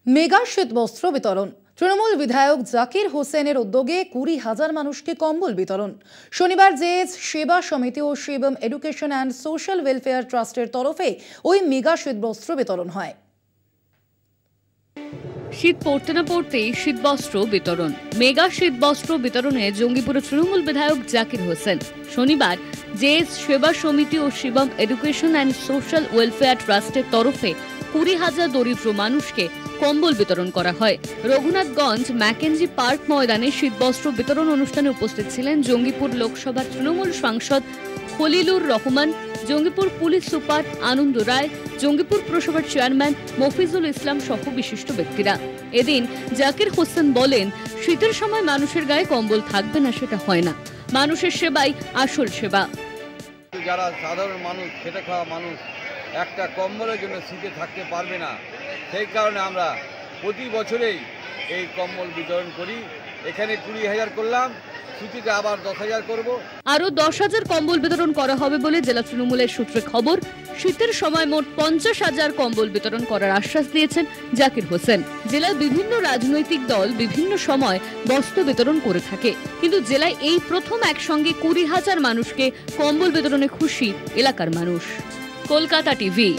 Mega শীতবস্ত্র বিতরণ। তৃণমূল বিধায়ক জাকির হোসেনের উদ্যোগে 20,000 মানুষকে কম্বল বিতরণ। শনিবার জেএস সেবা সমিতি ও Shivam education and social welfare ট্রাস্টের তরফে ওই মেগা শীতবস্ত্র বিতরণ হয়। শীত পড়তে না পড়তেই শীতবস্ত্র বিতরণ। মেগা শীতবস্ত্র বিতরণে জঙ্গিপুরের তৃণমূল বিধায়ক জাকির হোসেন। শনিবার জেএস সেবা সমিতি ও Shivam education and social welfare ট্রাস্টের তরফে 20,000 দরিদ্র মানুষকে কম্বল বিতরণ করা হয়। রঘুনাথগঞ্জ ম্যাকেঞ্জি পার্ক ময়দানে শীতবস্ত্র বিতরণ অনুষ্ঠানে উপস্থিত ছিলেন জঙ্গিপুর লোকসভার তৃণমূল সাংসদ খলিলুর রহমান, জঙ্গিপুর পুলিশ সুপার আনন্দ রায়, জঙ্গিপুর পুরসভার চেয়ারম্যান মফিজুল ইসলাম সহ বিশিষ্ট ব্যক্তিরা। এদিন জাকির হোসেন বলেন, শীতের সময় মানুষের গায়ে কম্বল থাকবে না সেটা হয় না, মানুষের সেবাই আসল সেবা। যারা সাধারণ মানুষ, খেটে খাওয়া মানুষ, একটা কম্বলের জন্য শীতে থাকতে পারবে না, সেই কারণে আমরা প্রতি বছরেই এই কম্বল বিতরণ করি। এখানে 20,000 করলাম, ছুটিতে আবার 10,000 করব। আরও 10,000 কম্বল বিতরণ করা হবে বলে জেলা তৃণমূলের সূত্রে খবর। শীতের সময় মোট 50,000 কম্বল বিতরণ করার আশ্বাস দিয়েছেন জাকির হোসেন। জেলার বিভিন্ন রাজনৈতিক দল বিভিন্ন সময় বস্ত্র বিতরণ করে থাকে, কিন্তু জেলায় এই প্রথম একসঙ্গে 20,000 মানুষকে কম্বল বিতরণে খুশি এলাকার মানুষ। কলকাতা টিভি।